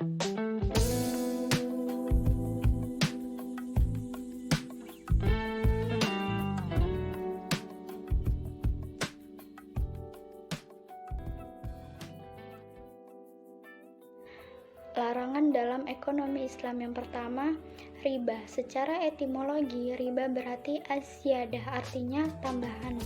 Larangan dalam ekonomi Islam yang pertama, riba. Secara etimologi, riba berarti asyadah, artinya tambahan.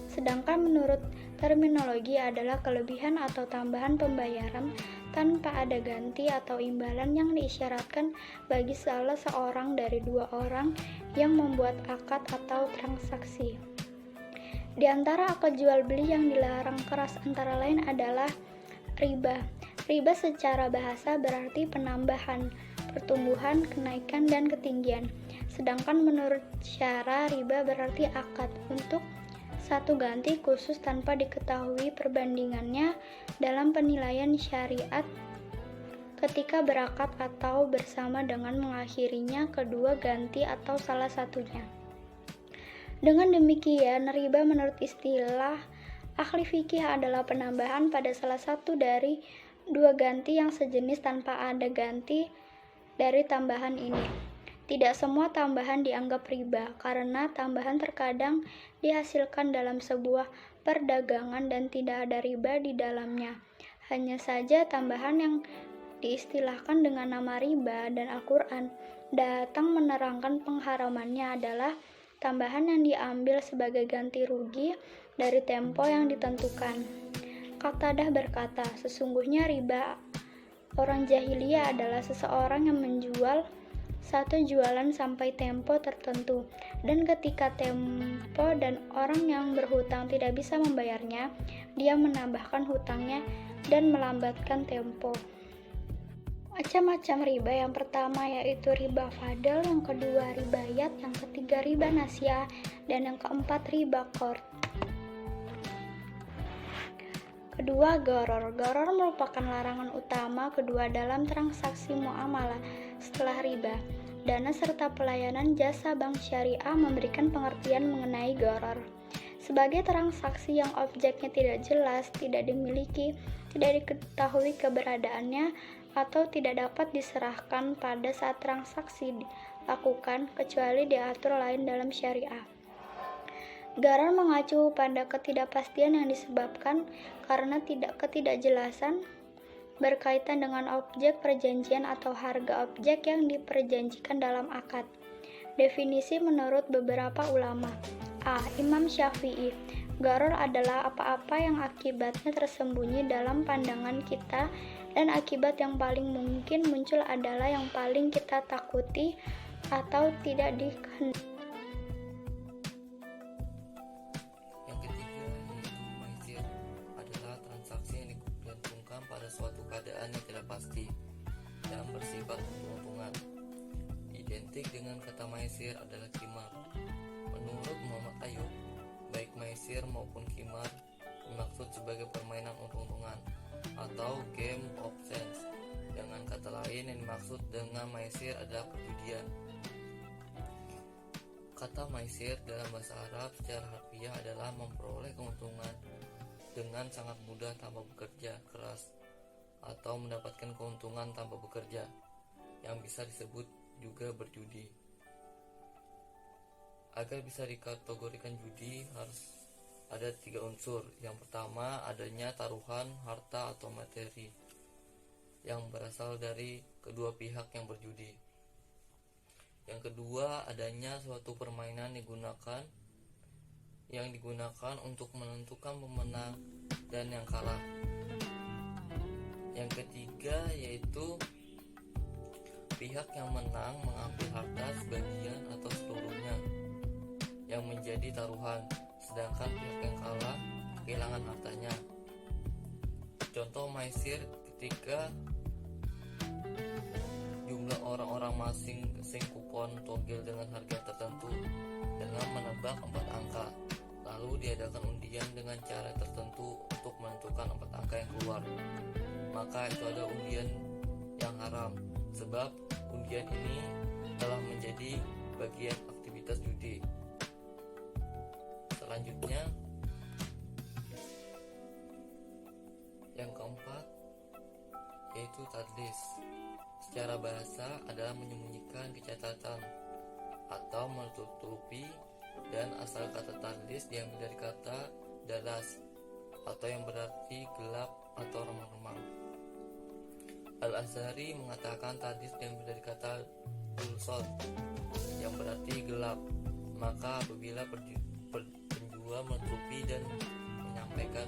Sedangkan menurut terminologi adalah kelebihan atau tambahan pembayaran tanpa ada ganti atau imbalan yang diisyaratkan bagi salah seorang dari dua orang yang membuat akad atau transaksi. Di antara akad jual beli yang dilarang keras antara lain adalah riba. Riba secara bahasa berarti penambahan, pertumbuhan, kenaikan, dan ketinggian. Sedangkan menurut syara, riba berarti akad untuk satu ganti khusus tanpa diketahui perbandingannya dalam penilaian syariat ketika berakad atau bersama dengan mengakhirinya kedua ganti atau salah satunya. Dengan demikian, riba menurut istilah ahli fikih adalah penambahan pada salah satu dari dua ganti yang sejenis tanpa ada ganti dari tambahan ini. Tidak semua tambahan dianggap riba, karena tambahan terkadang dihasilkan dalam sebuah perdagangan dan tidak ada riba di dalamnya. Hanya saja tambahan yang diistilahkan dengan nama riba dan Al-Quran datang menerangkan pengharamannya adalah tambahan yang diambil sebagai ganti rugi dari tempo yang ditentukan. Qatadah berkata, sesungguhnya riba orang jahiliyah adalah seseorang yang menjual satu jualan sampai tempo tertentu, dan ketika tempo dan orang yang berhutang tidak bisa membayarnya, dia menambahkan hutangnya dan melambatkan tempo. Macam-macam riba, yang pertama yaitu riba fadl, yang kedua riba yad, yang ketiga riba nasiah, dan yang keempat riba qard. Kedua, gharar. Gharar merupakan larangan utama kedua dalam transaksi muamalah setelah riba. Dana serta pelayanan jasa bank syariah memberikan pengertian mengenai gharar sebagai transaksi yang objeknya tidak jelas, tidak dimiliki, tidak diketahui keberadaannya, atau tidak dapat diserahkan pada saat transaksi dilakukan kecuali diatur lain dalam syariah. Gharar mengacu pada ketidakpastian yang disebabkan karena ketidakjelasan berkaitan dengan objek perjanjian atau harga objek yang diperjanjikan dalam akad. Definisi menurut beberapa ulama. A. Imam Syafi'i. Gharar adalah apa-apa yang akibatnya tersembunyi dalam pandangan kita dan akibat yang paling mungkin muncul adalah yang paling kita takuti atau tidak dikehendaki. Pada suatu keadaan yang tidak pasti yang bersifat untung-untungan. Identik dengan kata maisir adalah qimar. Menurut Muhammad Ayub, baik maisir maupun qimar dimaksud sebagai permainan untung-untungan atau game of chance. Dengan kata lain, yang dimaksud dengan maisir adalah perjudian. Kata maisir dalam bahasa Arab secara harfiah adalah memperoleh keuntungan dengan sangat mudah tanpa bekerja keras, atau mendapatkan keuntungan tanpa bekerja, yang bisa disebut juga berjudi. Agar bisa dikategorikan judi harus ada 3 unsur. Yang pertama, adanya taruhan harta atau materi yang berasal dari kedua pihak yang berjudi. Yang kedua, adanya suatu permainan yang digunakan untuk menentukan pemenang dan yang kalah. Yang ketiga yaitu pihak yang menang mengambil harta sebagian atau seluruhnya yang menjadi taruhan, sedangkan pihak yang kalah kehilangan hartanya. Contoh maisir ketika jumlah orang-orang masing kupon togel dengan harga tertentu dengan menebak 4 angka. Lalu diadakan undian dengan cara tertentu untuk menentukan 4 angka yang keluar. Maka itu ada undian yang haram, sebab undian ini telah menjadi bagian aktivitas judi. Selanjutnya, yang keempat yaitu tadlis. Secara bahasa adalah menyembunyikan kecacatan atau menutupi, dan asal kata tadlis diambil dari kata dalas atau yang berarti gelap atau remang-remang. Al-Azhari mengatakan tadlis diambil dari kata dulsot yang berarti gelap. Maka apabila penjual menutupi dan menyampaikan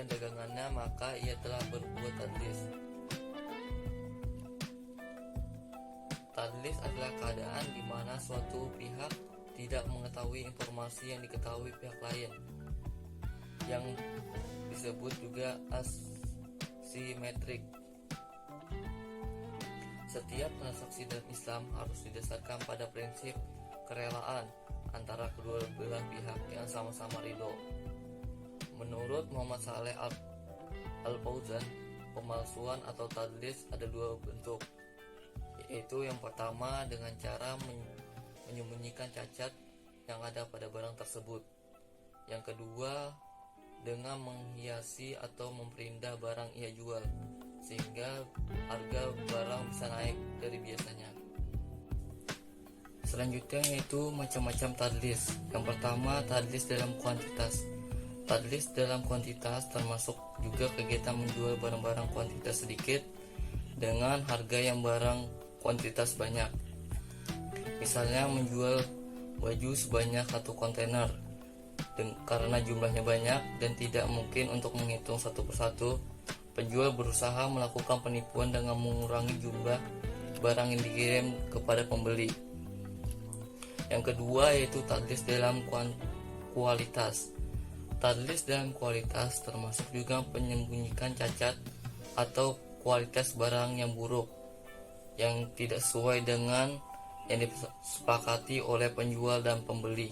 dagangannya, maka ia telah berbuat tadlis. Tadlis adalah keadaan di mana suatu pihak tidak mengetahui informasi yang diketahui pihak lain, yang disebut juga asimetrik. Setiap transaksi dalam Islam harus didasarkan pada prinsip kerelaan antara kedua belah pihak yang sama-sama ridho. Menurut Muhammad Saleh Al-Fauzan, pemalsuan atau tadlis ada dua bentuk, yaitu yang pertama dengan cara menyembunyikan cacat yang ada pada barang tersebut. Yang kedua dengan menghiasi atau memperindah barang ia jual, sehingga harga barang bisa naik dari biasanya. Selanjutnya yaitu macam-macam tadlis. Yang pertama, tadlis dalam kuantitas. Tadlis dalam kuantitas termasuk juga kegiatan menjual barang-barang kuantitas sedikit dengan harga yang barang kuantitas banyak. Misalnya menjual baju sebanyak 1 kontainer. Karena jumlahnya banyak dan tidak mungkin untuk menghitung satu persatu, penjual berusaha melakukan penipuan dengan mengurangi jumlah barang yang dikirim kepada pembeli. Yang kedua yaitu tadlis dalam kualitas. Tadlis dalam kualitas termasuk juga menyembunyikan cacat atau kualitas barang yang buruk yang tidak sesuai dengan yang disepakati oleh penjual dan pembeli.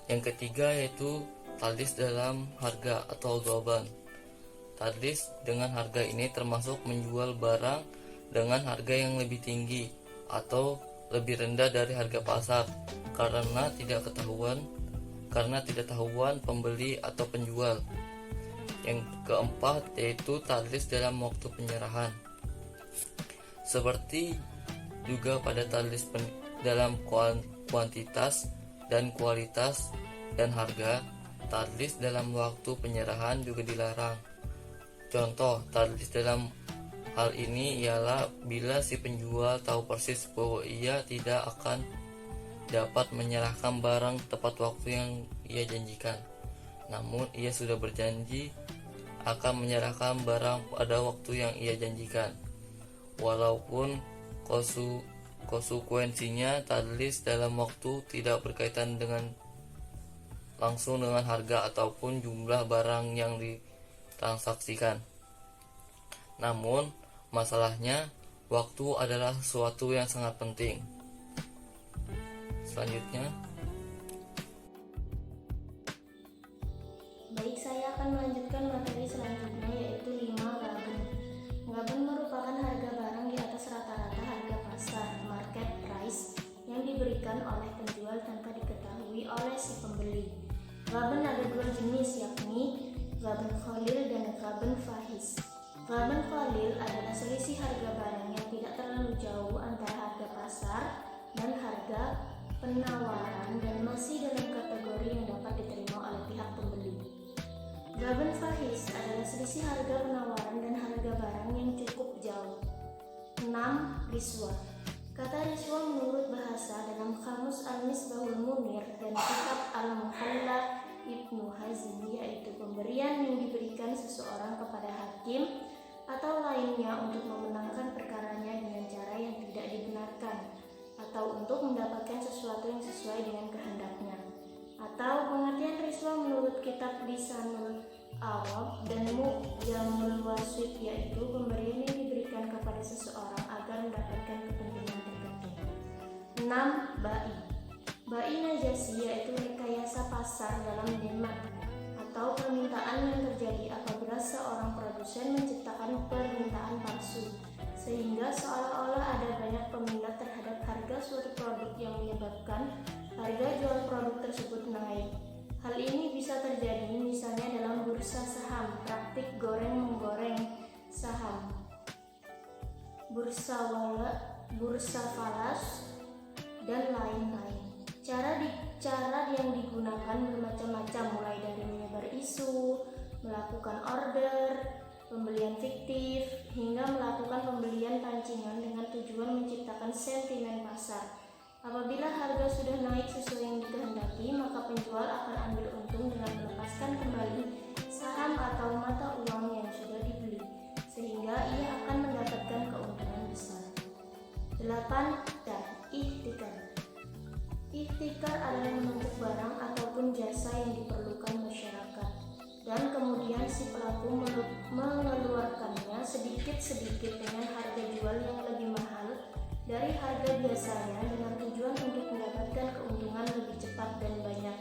Yang ketiga yaitu tadlis dalam harga atau gaban. Tadlis dengan harga ini termasuk menjual barang dengan harga yang lebih tinggi atau lebih rendah dari harga pasar karena tidak tahuan pembeli atau penjual. Yang keempat yaitu tadlis dalam waktu penyerahan. Seperti juga pada tadlis dalam kuantitas dan kualitas dan harga, tadlis dalam waktu penyerahan juga dilarang. Contoh tadlis dalam hal ini ialah bila si penjual tahu persis bahwa ia tidak akan dapat menyerahkan barang tepat waktu yang ia janjikan, namun ia sudah berjanji akan menyerahkan barang pada waktu yang ia janjikan. Walaupun konsekuensinya tadlis dalam waktu tidak berkaitan langsung dengan harga ataupun jumlah barang yang ditransaksikan. Namun masalahnya waktu adalah sesuatu yang sangat penting. Selanjutnya, baik, saya akan melanjutkan materi selanjutnya yaitu 5 gaben. Gaben merupakan harga barang di atas rata-rata harga pasar, market price, yang diberikan oleh penjual tanpa diketahui oleh si pembeli. Gaben ada 2 jenis, yakni gaben khalil dan gaben fahis. Gaben khalil adalah selisih harga barang yang tidak terlalu jauh antara harga pasar dan harga penawaran dan masih dalam kategori yang dapat diterima oleh pihak pembeli. Gaben fahis adalah selisih harga penawaran dan harga barang yang cukup jauh. 6. Riswah. Kata riswah menurut bahasa dalam Kamus Al-Misbahul Munir dan Kitab Al-Muhalla Ibnu Hazm yaitu pemberian yang diberikan seseorang kepada hakim atau lainnya untuk memenangkan perkaranya dengan cara yang tidak dibenarkan, atau untuk mendapatkan sesuatu yang sesuai dengan kehendaknya. Atau pengertian riswah menurut kitab Lisanul Arab dan Mu'jamul Wasit yaitu pemberian yang diberikan kepada seseorang agar mendapatkan kepentingan tertentu. 6. Bai. Bai najasi yaitu rekayasa pasar dalam demand atau permintaan yang terjadi apabila seorang produsen menciptakan permintaan palsu sehingga seolah-olah ada banyak peminat terhadap harga suatu produk yang menyebabkan harga jual produk tersebut naik. Hal ini bisa terjadi misalnya dalam bursa saham, praktik goreng-menggoreng saham, bursa falas, dan lain-lain. Cara yang digunakan bermacam-macam, mulai dari menyebar isu, melakukan order, pembelian fiktif, hingga melakukan pembelian pancingan dengan tujuan menciptakan sentimen pasar. Apabila harga sudah naik sesuai yang dikehendaki, maka penjual akan ambil untung dengan melepaskan kembali saham atau mata uang yang sudah dibeli, sehingga ia akan mendapatkan keuntungan besar. 8. Ihtikar. Ihtikar adalah menumpuk barang ataupun jasa yang diperlukan masyarakat, dan kemudian si pelaku mengeluarkannya sedikit-sedikit dengan harga jual yang lebih mahal dari harga biasanya dengan tujuan untuk mendapatkan keuntungan lebih cepat dan banyak,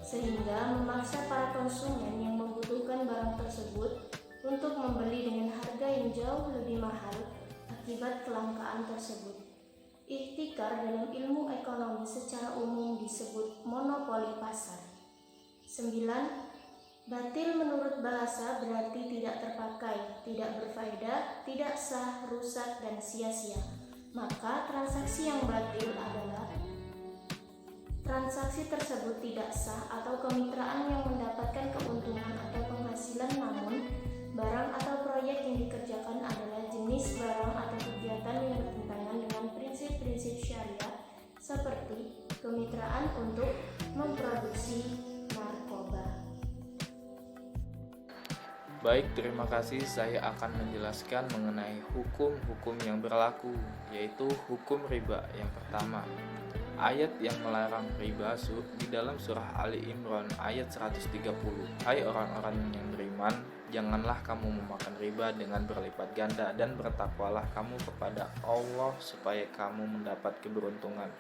sehingga memaksa para konsumen yang membutuhkan barang tersebut untuk membeli dengan harga yang jauh lebih mahal akibat kelangkaan tersebut. Ihtikar dalam ilmu ekonomi secara umum disebut monopoli pasar. 9. Batil menurut bahasa berarti tidak terpakai, tidak berfaedah, tidak sah, rusak, dan sia-sia. Maka transaksi yang batil adalah transaksi tersebut tidak sah atau kemitraan yang mendapatkan keuntungan atau penghasilan, namun barang atau proyek yang dikerjakan adalah jenis barang atau kegiatan yang bertentangan dengan prinsip-prinsip syariat, seperti kemitraan untuk memproduksi narkoba. Baik, terima kasih. Saya akan menjelaskan mengenai hukum-hukum yang berlaku, yaitu hukum riba. Yang pertama, ayat yang melarang riba di dalam surah Ali Imran ayat 130. Hai orang-orang yang beriman, janganlah kamu memakan riba dengan berlipat ganda, dan bertakwalah kamu kepada Allah supaya kamu mendapat keberuntungan.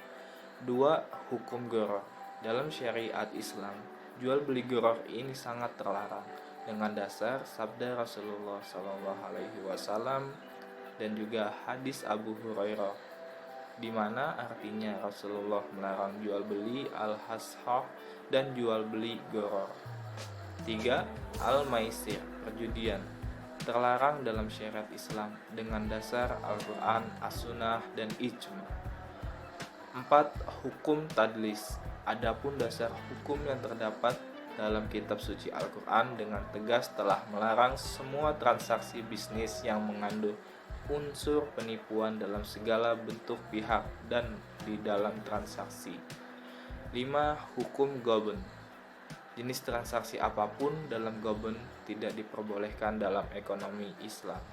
2. Hukum gharar. Dalam syariat Islam, jual beli gharar ini sangat terlarang dengan dasar sabda Rasulullah SAW dan juga hadis Abu Hurairah, di mana artinya Rasulullah melarang jual beli al-hashah dan jual beli gharar. 3. Al-maisir, perjudian, terlarang dalam syariat Islam dengan dasar Al-Quran, As-Sunnah, dan Ijma. 4. Hukum tadlis. Adapun dasar hukum yang terdapat dalam kitab suci Al-Quran dengan tegas telah melarang semua transaksi bisnis yang mengandung unsur penipuan dalam segala bentuk pihak dan di dalam transaksi. 5. Hukum ghabn. Jenis transaksi apapun dalam ghabn tidak diperbolehkan dalam ekonomi Islam.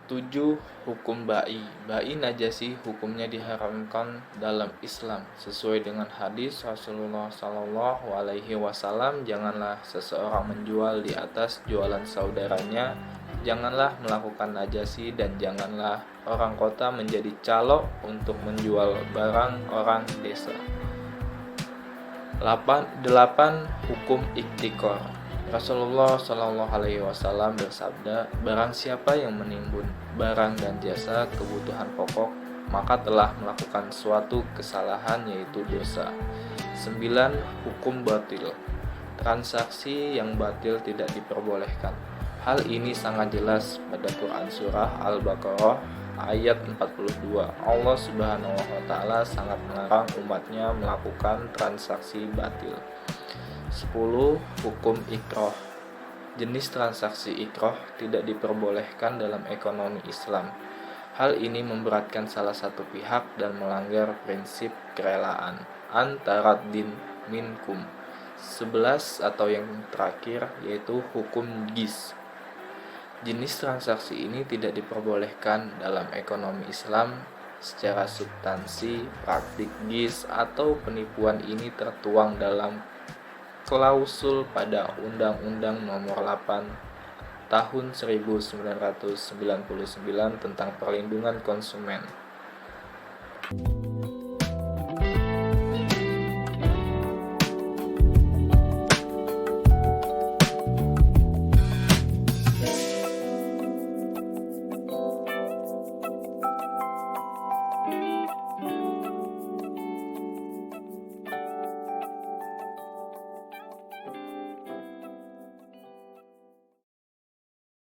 7. Hukum ba'i. Ba'i najasi hukumnya diharamkan dalam Islam sesuai dengan hadis Rasulullah SAW. Janganlah seseorang menjual di atas jualan saudaranya, janganlah melakukan najasi, dan janganlah orang kota menjadi calo untuk menjual barang orang desa. 8. Hukum iktikor. Rasulullah SAW bersabda, barang siapa yang menimbun barang dan jasa kebutuhan pokok, maka telah melakukan suatu kesalahan, yaitu dosa. 9. Hukum batil. Transaksi yang batil tidak diperbolehkan. Hal ini sangat jelas pada Quran surah Al-Baqarah ayat 42. Allah Subhanahu wa taala sangat melarang umatnya melakukan transaksi batil. 10. Hukum ikroh. Jenis transaksi ikroh tidak diperbolehkan dalam ekonomi Islam. Hal ini memberatkan salah satu pihak dan melanggar prinsip kerelaan antara din minkum. 11 atau yang terakhir yaitu hukum gis. Jenis transaksi ini tidak diperbolehkan dalam ekonomi Islam. Secara substansi, praktik gis atau penipuan ini tertuang dalam klausul pada Undang-Undang Nomor 8 Tahun 1999 tentang Perlindungan Konsumen.